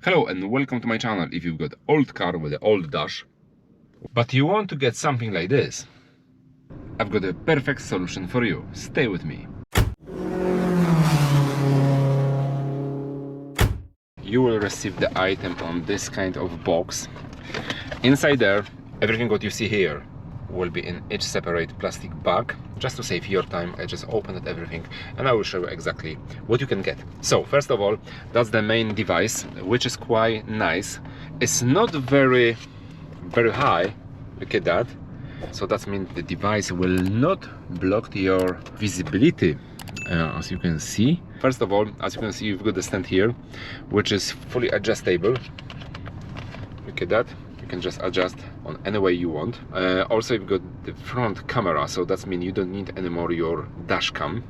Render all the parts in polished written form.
Hello and welcome to my channel. If you've got old car with an old dash, but you want to get something like this, I've got a perfect solution for you. Stay with me. You will receive the item on this kind of box. Inside there, everything what you see here will be in each separate plastic bag. Just to save your time, I just opened everything and I will show you exactly what you can get. So first of all, that's the main device, which is quite nice. It's not very high, look at that. So that means the device will not block your visibility, as you can see. First of all, as you can see, you've got the stand here, which is fully adjustable. Look at that. You can just adjust on any way you want. Also, you've got the front camera, so that means you don't need anymore your dash cam.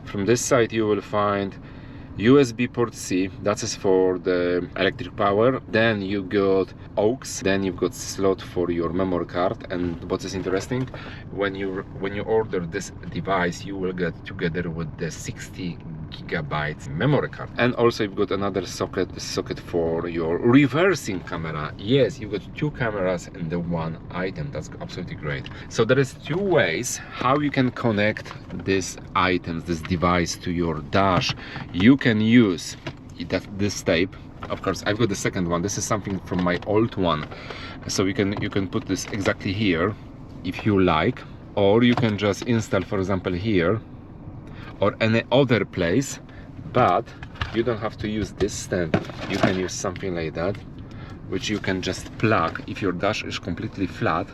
From this side, you will find USB port C, that is for the electric power. Then you got aux, then you've got slot for your memory card. And what is interesting, when you order this device, you will get together with the 60 gigabytes memory card. And also you've got another socket for your reversing camera. Yes, you've got two cameras in the one item. That's absolutely great. So there is two ways how you can connect these items, this device, to your dash. You can use this tape. Of course, I've got the second one. This is something from my old one, so you can put this exactly here if you like, or you can just install, for example, here or any other place, but you don't have to use this stand. You can use something like that, which you can just plug if your dash is completely flat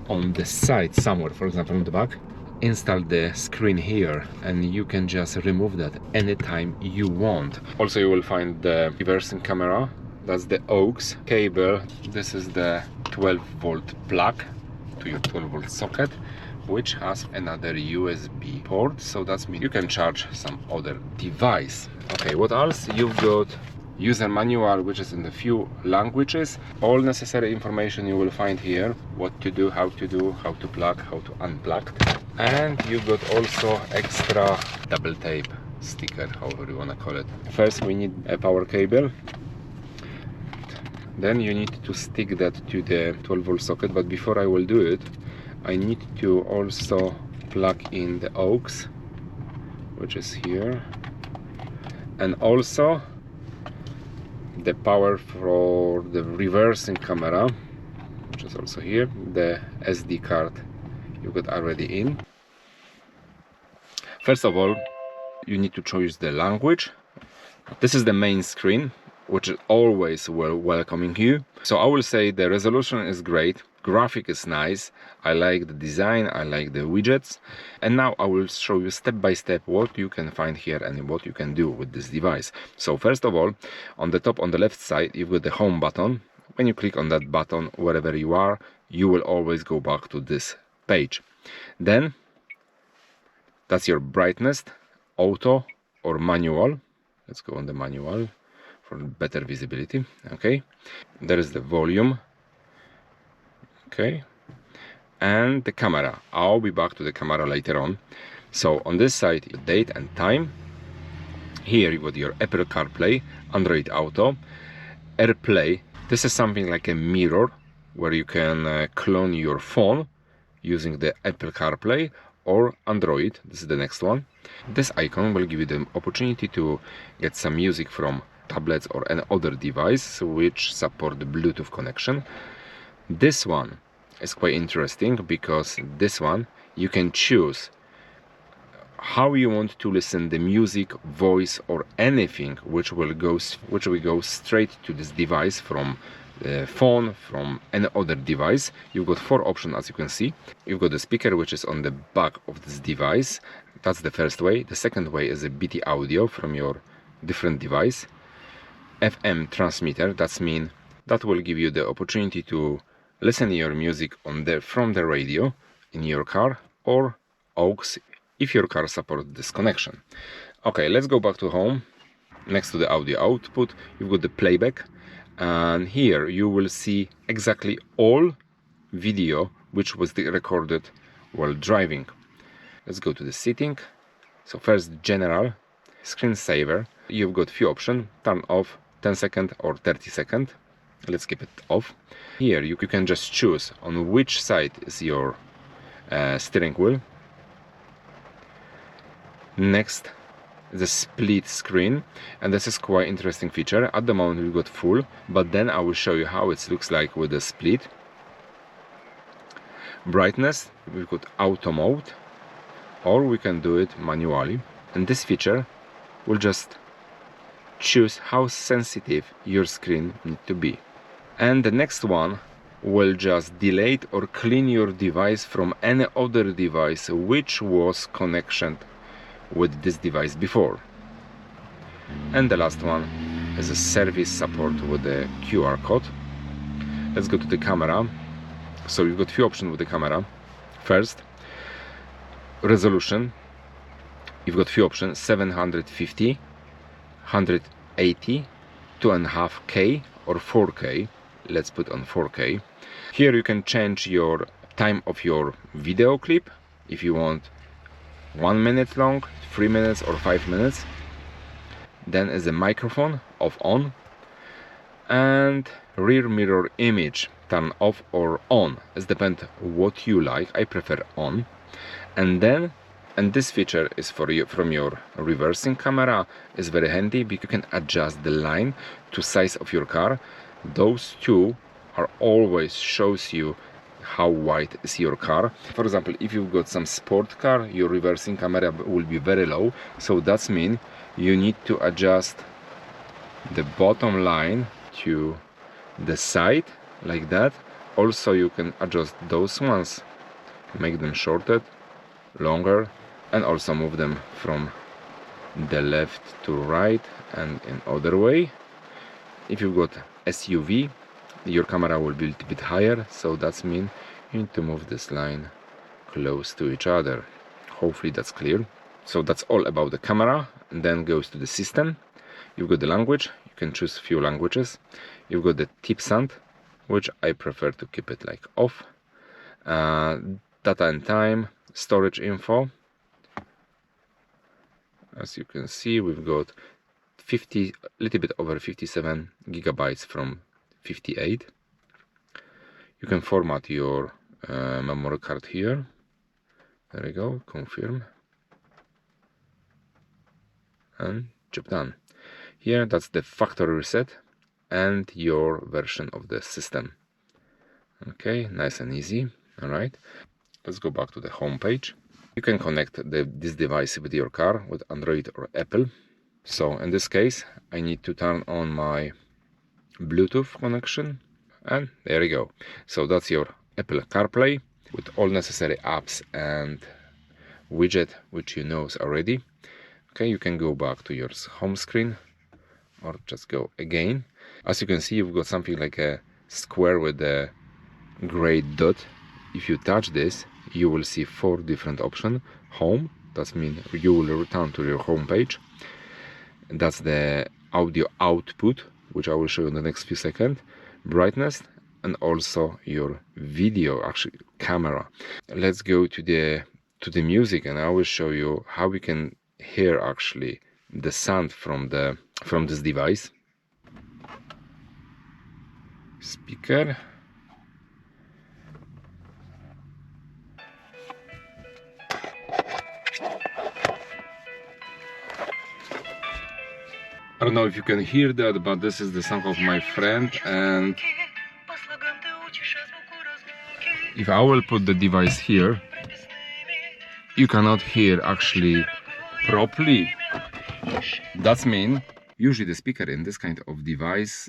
on the side somewhere, for example on the back. Install the screen here and you can just remove that anytime you want. Also, you will find the reversing camera. That's the aux cable. This is the 12-volt plug to your 12-volt socket, which has another USB port, so that means you can charge some other device. Okay, what else? You've got user manual, which is in a few languages. All necessary information you will find here: what to do, how to plug, how to unplug. And you've got also extra double tape sticker, however you want to call it. First, we need a power cable. Then you need to stick that to the 12-volt socket, but before I will do it, I need to also plug in the aux, which is here, and also the power for the reversing camera, which is also here. The SD card you got already in. First of all, you need to choose the language. This is the main screen, which is always welcoming you. So I will say the resolution is great, graphic is nice, I like the design, I like the widgets. And now I will show you step by step what you can find here and what you can do with this device. So first of all, on the top, on the left side, you've got the home button. When you click on that button, wherever you are, you will always go back to this page. Then that's your brightness, auto or manual. Let's go on the manual for better visibility. Okay, there is the volume. Okay, and the camera. I'll be back to the camera later on. So on this side, the date and time. Here you got your Apple CarPlay, Android Auto, AirPlay. This is something like a mirror where you can clone your phone using the Apple CarPlay or Android. This is the next one. This icon will give you the opportunity to get some music from tablets or any other device which support the Bluetooth connection. This one is quite interesting because this one you can choose how you want to listen the music, voice or anything which will go straight to this device from the phone, from any other device. You've got four options, as you can see. You've got the speaker, which is on the back of this device. That's the first way. The second way is a BT audio from your different device. FM transmitter, that will give you the opportunity to listen to your music from the radio in your car, or aux if your car supports this connection. Okay, let's go back to home. Next to the audio output, you've got the playback, and here you will see exactly all video which was recorded while driving. Let's go to the setting. So first, general, screensaver. You've got few options: turn off, 10-second or 30-second. Let's keep it off. Here you can just choose on which side is your steering wheel. Next, the split screen, and this is quite interesting feature. At the moment we've got full, but then I will show you how it looks like with the split. Brightness, we've got auto mode, or we can do it manually, and this feature will just choose how sensitive your screen needs to be. And the next one will just delete or clean your device from any other device which was connected with this device before. And the last one is a service support with the QR code. Let's go to the camera. So you've got few options with the camera. First, resolution. You've got few options: 750, 180, 2.5K or 4K. Let's put on 4K. Here you can change your time of your video clip if you want 1 minute long, 3 minutes or 5 minutes. Then is the microphone off on, and rear mirror image turn off or on. It depends what you like. I prefer on. And this feature is for you from your reversing camera. Is very handy because you can adjust the line to size of your car. Those two are always shows you how wide is your car. For example, if you've got some sport car, your reversing camera will be very low, so that means you need to adjust the bottom line to the side like that. Also you can adjust those ones, make them shorter, longer, and also move them from the left to right and in other way. If you've got SUV, your camera will be a little bit higher, so that means you need to move this line close to each other. Hopefully that's clear. So that's all about the camera. And then goes to the system. You've got the language, you can choose few languages. You've got the tip sound, which I prefer to keep it like off. Data and time, storage info. As you can see, we've got a little bit over 57 gigabytes from 58. You can format your memory card here. There we go, confirm, and job done. Here, that's the factory reset and your version of the system. Okay, nice and easy. All right, let's go back to the home page. You can connect this device with your car with Android or Apple. So in this case, I need to turn on my Bluetooth connection, and there we go. So that's your Apple CarPlay with all necessary apps and widget which you know already. Okay, you can go back to your home screen or just go again. As you can see, you've got something like a square with a gray dot. If you touch this, you will see 4 different options. Home, that means you will return to your home page. That's the audio output, which I will show you in the next few seconds. Brightness, and also your video, actually camera. Let's go to the music, and I will show you how we can hear actually the sound from this device. Speaker. I don't know if you can hear that, but this is the song of my friend, and if I will put the device here, you cannot hear actually properly. That means usually the speaker in this kind of device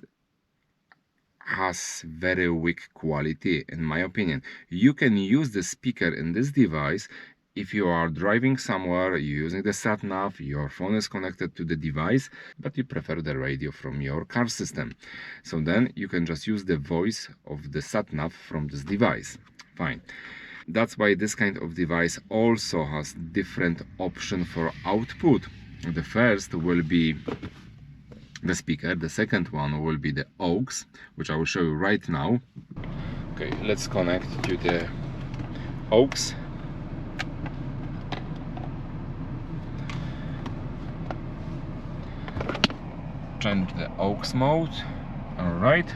has very weak quality, in my opinion. You can use the speaker in this device if you are driving somewhere, you're using the sat nav, your phone is connected to the device, but you prefer the radio from your car system. So then you can just use the voice of the sat nav from this device. Fine. That's why this kind of device also has different option for output. The first will be the speaker, the second one will be the aux, which I will show you right now. Okay, let's connect to the aux. change the aux mode. All right,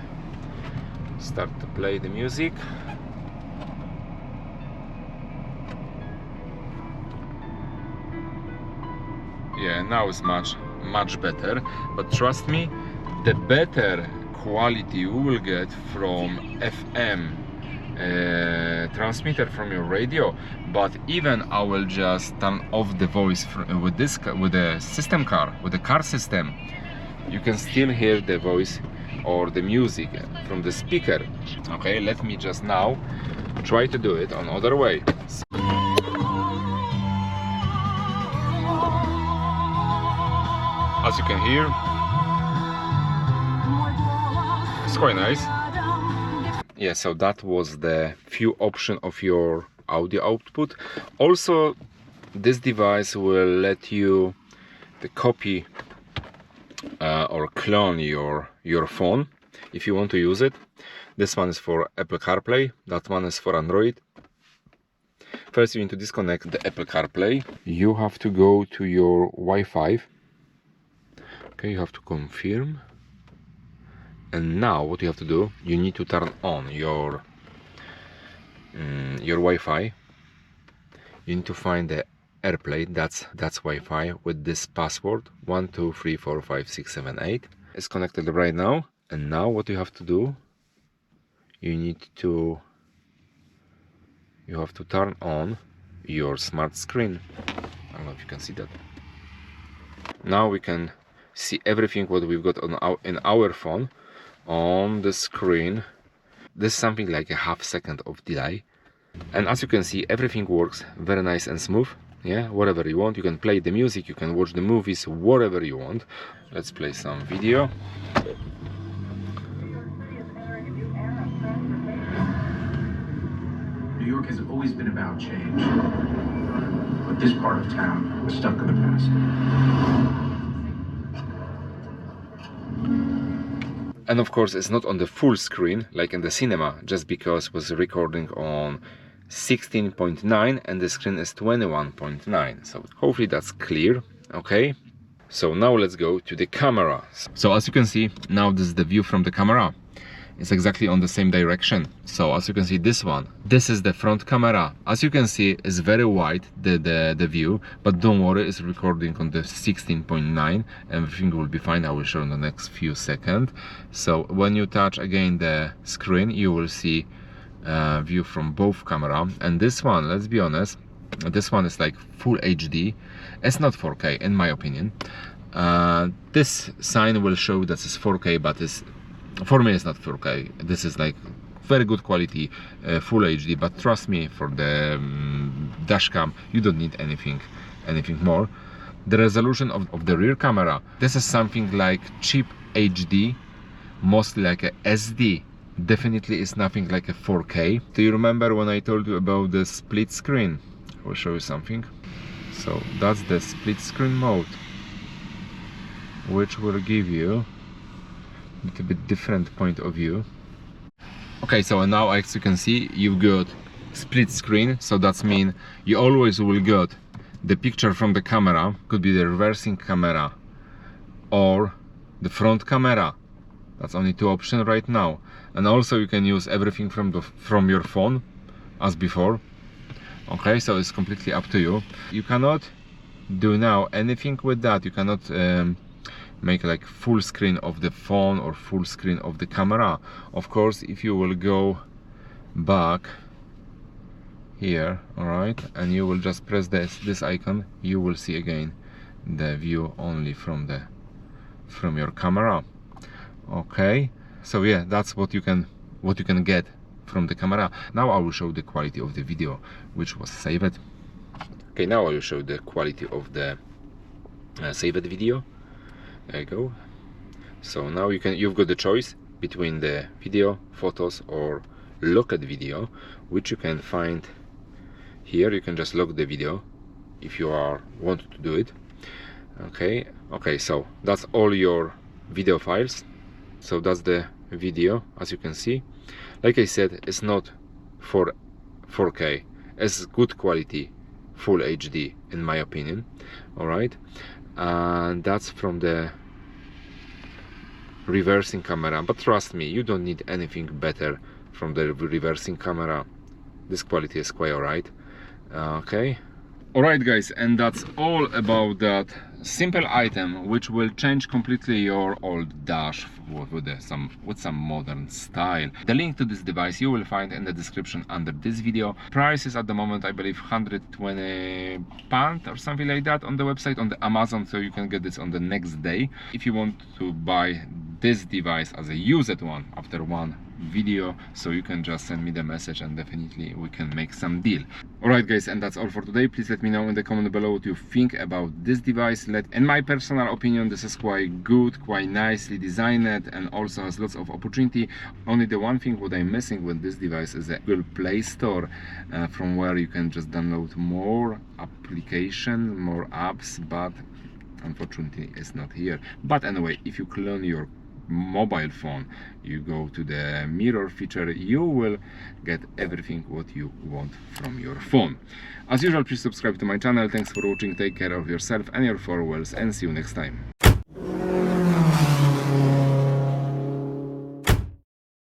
start to play the music. Yeah, now it's much better, but trust me, the better quality you will get from FM transmitter from your radio. But even I will just turn off the voice with the system car, with the car system, you can still hear the voice or the music from the speaker. Okay, let me just now try to do it on other way. As you can hear, it's quite nice. Yeah, so that was the few options of your audio output. Also, this device will let you copy or clone your phone if you want to use it. This one is for Apple CarPlay, that one is for Android. First you need to disconnect the Apple CarPlay. You have to go to your Wi-Fi. Okay, you have to confirm. And now what you have to do, you need to turn on your Wi-Fi. You need to find the AirPlay, that's Wi-Fi, with this password 12345678. It's connected right now. And now what you have to do, you have to turn on your smart screen. I don't know if you can see that. Now we can see everything what we've got in our phone on the screen. This is something like a half second of delay, and as you can see, everything works very nice and smooth. Yeah, whatever you want, you can play the music, you can watch the movies, whatever you want. Let's play some video. New York has always been about change, but this part of town was stuck in the past. And of course, it's not on the full screen like in the cinema, just because it was recording on 16.9 and the screen is 21.9. So hopefully that's clear. Okay, so now let's go to the camera. So as you can see, now this is the view from the camera. It's exactly on the same direction. So as you can see, this is the front camera. As you can see, it's very wide, the view, but don't worry, it's recording on the 16.9. Everything will be fine. I will show in the next few seconds. So when you touch again the screen, you will see view from both camera. And this one, let's be honest, this one is like full HD. It's not 4K in my opinion. This sign will show that it's 4K, but for me it's not 4K. This is like very good quality, full HD, but trust me, for the dashcam you don't need anything more. The resolution of the rear camera, this is something like cheap HD, mostly like a SD. Definitely is nothing like a 4K. Do you remember when I told you about the split screen? I will show you something. So that's the split screen mode, which will give you a little bit different point of view. Okay, so now as you can see, you've got split screen, so that means you always will get the picture from the camera, could be the reversing camera or the front camera. That's only two options right now. And also you can use everything from your phone as before. Okay, so it's completely up to you. You cannot do now anything with that. You cannot make like full screen of the phone or full screen of the camera. Of course, if you will go back here, all right, and you will just press this icon, you will see again the view only from your camera. Okay, so yeah, that's what you can get from the camera. Now I will show the quality of the video which was saved. Okay, now I will show the quality of the saved video. There you go. So now you've got the choice between the video, photos, or look at video, which you can find here. You can just lock the video if you want to do it. Okay, so that's all your video files. So that's the video, as you can see. Like I said, it's not for 4K. It's good quality, full HD in my opinion. All right, and that's from the reversing camera, but trust me, you don't need anything better from the reversing camera. This quality is quite alright. Okay. Alright guys, and that's all about that simple item which will change completely your old dash with some modern style. The link to this device you will find in the description under this video. Price is at the moment, I believe, £120 or something like that on the website, on the Amazon, so you can get this on the next day. If you want to buy this device as a used one after one video, so you can just send me the message and definitely we can make some deal. Alright guys, and that's all for today. Please let me know in the comment below what you think about this device. In my personal opinion, this is quite good, quite nicely designed, and also has lots of opportunity. Only the one thing what I'm missing with this device is the Google Play Store, from where you can just download more applications, more apps, but unfortunately it's not here. But anyway, if you clone your mobile phone, you go to the mirror feature, you will get everything what you want from your phone. As usual, please subscribe to my channel. Thanks for watching, take care of yourself and your followers, and see you next time.